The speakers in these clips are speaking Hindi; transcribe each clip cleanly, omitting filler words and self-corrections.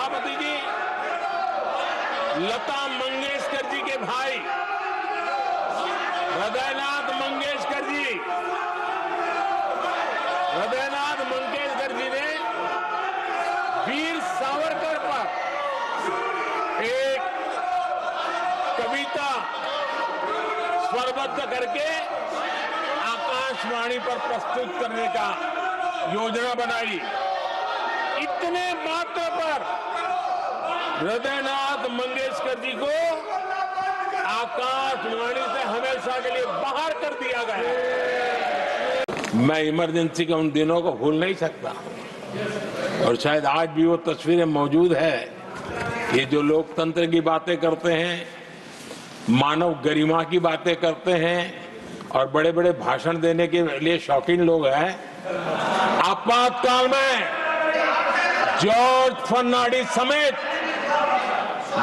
सभापति जी, लता मंगेशकर जी के भाई हृदयनाथ मंगेशकर जी ने वीर सावरकर पर एक कविता स्वरबद्ध करके आकाशवाणी पर प्रस्तुत करने का योजना बनाई। इतने मात्र पर हृदयनाथ मंगेशकर जी को आकाशवाणी से हमेशा के लिए बाहर कर दिया गया। मैं इमरजेंसी के उन दिनों को भूल नहीं सकता और शायद आज भी वो तस्वीरें मौजूद है। ये जो लोकतंत्र की बातें करते हैं, मानव गरिमा की बातें करते हैं और बड़े बड़े भाषण देने के लिए शौकीन लोग हैं, आपातकाल में जॉर्ज फर्नांडिस समेत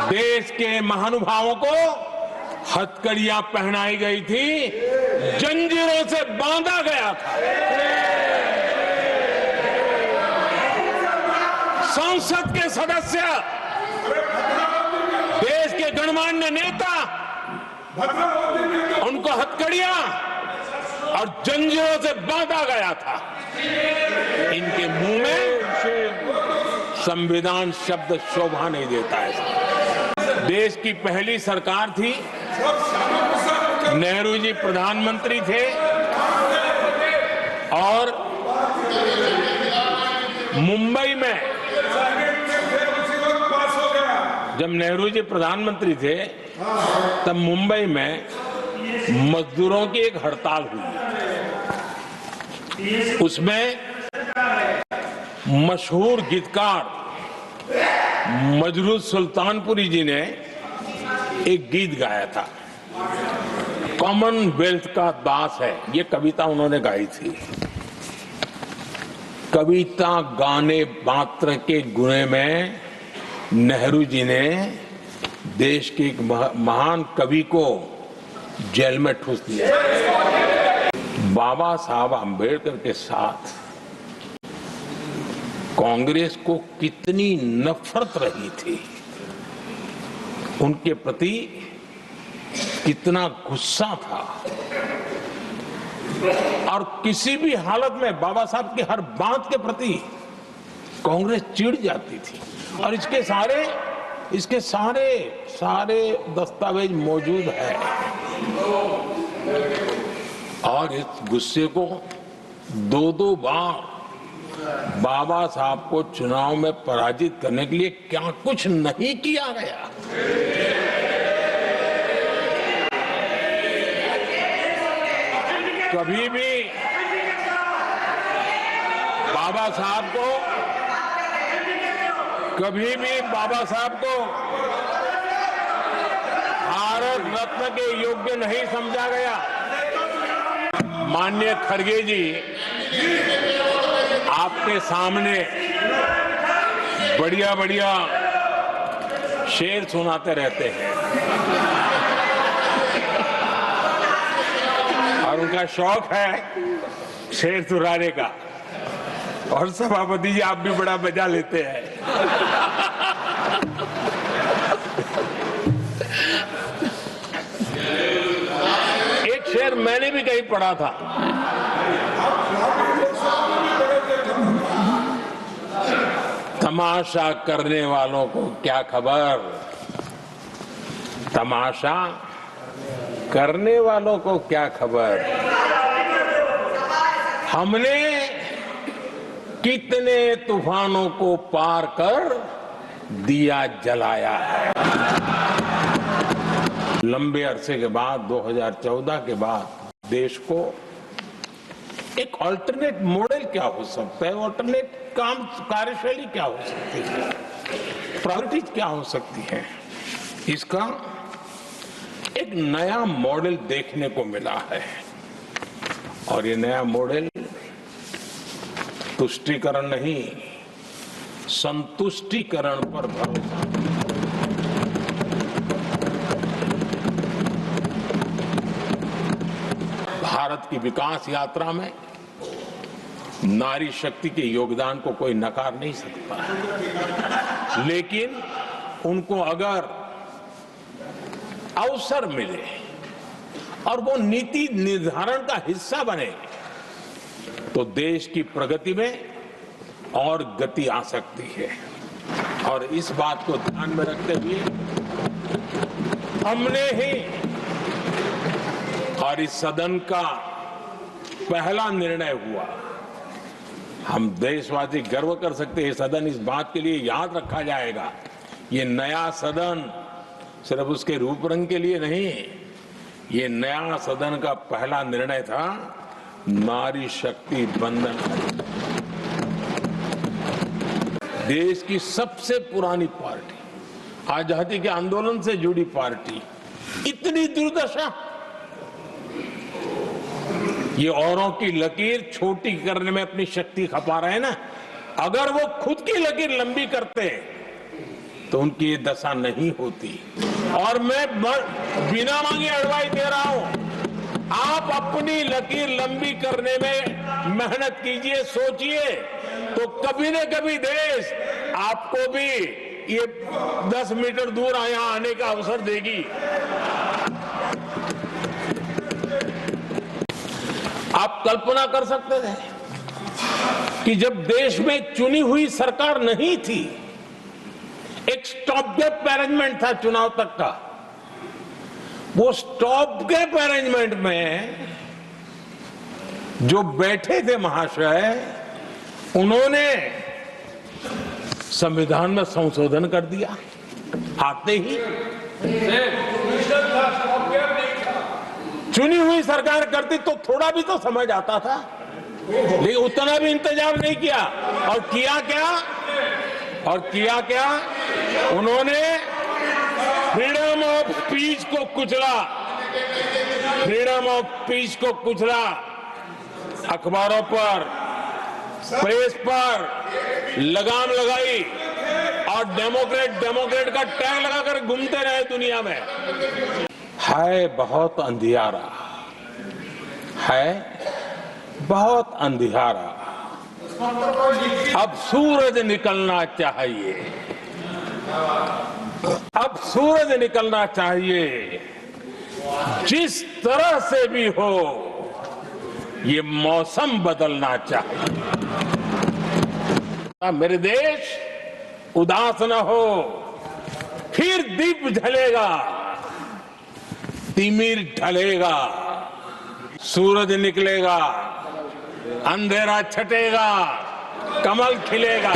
देश के महानुभावों को हथकड़ियां पहनाई गई थी, जंजीरों से बांधा गया था। संसद के सदस्य, देश के गणमान्य नेता, उनको हथकड़ियां और जंजीरों से बांधा गया था। इनके मुंह में संविधान शब्द शोभा नहीं देता है। देश की पहली सरकार थी, नेहरू जी प्रधानमंत्री थे और मुंबई में जब नेहरू जी प्रधानमंत्री थे तब मुंबई में मजदूरों की एक हड़ताल हुई। उसमें मशहूर गीतकार मजरूह सुल्तानपुरी जी ने एक गीत गाया था, कॉमनवेल्थ का दास है। ये कविता उन्होंने गाई थी। कविता गाने मात्र के गुने में नेहरू जी ने देश के एक महान कवि को जेल में ठूस दिया। बाबा साहब आम्बेडकर के साथ कांग्रेस को कितनी नफरत रही थी, उनके प्रति कितना गुस्सा था और किसी भी हालत में बाबा साहब की हर बात के प्रति कांग्रेस चिढ़ जाती थी। और इसके सारे दस्तावेज मौजूद है। और इस गुस्से को दो बार बाबा साहब को चुनाव में पराजित करने के लिए क्या कुछ नहीं किया गया। कभी भी बाबा साहब को भारत रत्न के योग्य नहीं समझा गया। माननीय खड़गे जी आपके सामने बढ़िया शेर सुनाते रहते हैं और उनका शौक है शेर सुनाने का। और सभापति जी आप भी बड़ा मजा लेते हैं। एक शेर मैंने भी कहीं पढ़ा था, तमाशा करने वालों को क्या खबर, तमाशा करने वालों को क्या खबर, हमने कितने तूफानों को पार कर दिया जलाया है। लंबे अरसे के बाद 2014 के बाद देश को एक अल्टरनेट मॉडल क्या हो सकता है, अल्टरनेट कार्यशैली क्या हो सकती है, प्रायोरिटीज क्या हो सकती है, इसका एक नया मॉडल देखने को मिला है। और ये नया मॉडल तुष्टीकरण नहीं, संतुष्टीकरण पर भरोसा। भारत की विकास यात्रा में नारी शक्ति के योगदान को कोई नकार नहीं सकता है। लेकिन उनको अगर अवसर मिले और वो नीति निर्धारण का हिस्सा बने तो देश की प्रगति में और गति आ सकती है। और इस बात को ध्यान में रखते हुए हमने ही और इस सदन का पहला निर्णय हुआ, हम देशवासी गर्व कर सकते हैं, सदन इस बात के लिए याद रखा जाएगा, ये नया सदन सिर्फ उसके रूप रंग के लिए नहीं, ये नया सदन का पहला निर्णय था नारी शक्ति बंधन। देश की सबसे पुरानी पार्टी, आजादी के आंदोलन से जुड़ी पार्टी, इतनी दुर्दशा, ये औरों की लकीर छोटी करने में अपनी शक्ति खपा रहे हैं ना, अगर वो खुद की लकीर लंबी करते तो उनकी ये दशा नहीं होती। और मैं बिना मांगे एडवाइस दे रहा हूं, आप अपनी लकीर लंबी करने में मेहनत कीजिए, सोचिए, तो कभी न कभी देश आपको भी ये 10 मीटर दूर यहां आने का अवसर देगी। आप कल्पना कर सकते थे कि जब देश में चुनी हुई सरकार नहीं थी, एक स्टॉप गैप अरेंजमेंट था चुनाव तक का, वो स्टॉप गैप अरेंजमेंट में जो बैठे थे महाशय, उन्होंने संविधान में संशोधन कर दिया आते ही। चुनी हुई सरकार करती तो थोड़ा भी तो समझ आता था, लेकिन उतना भी इंतजाम नहीं किया। और किया क्या, उन्होंने फ्रीडम ऑफ स्पीच को कुचला, फ्रीडम ऑफ स्पीच को कुचला, अखबारों पर, प्रेस पर लगाम लगाई और डेमोक्रेट का टैग लगाकर घूमते रहे दुनिया में। है बहुत अंधियारा, है बहुत अंधियारा, अब सूरज निकलना चाहिए, अब सूरज निकलना चाहिए, जिस तरह से भी हो ये मौसम बदलना चाहिए। मेरे देश उदास न हो, फिर दीप जलेगा, तिमिर ढलेगा, सूरज निकलेगा, अंधेरा छटेगा, कमल खिलेगा।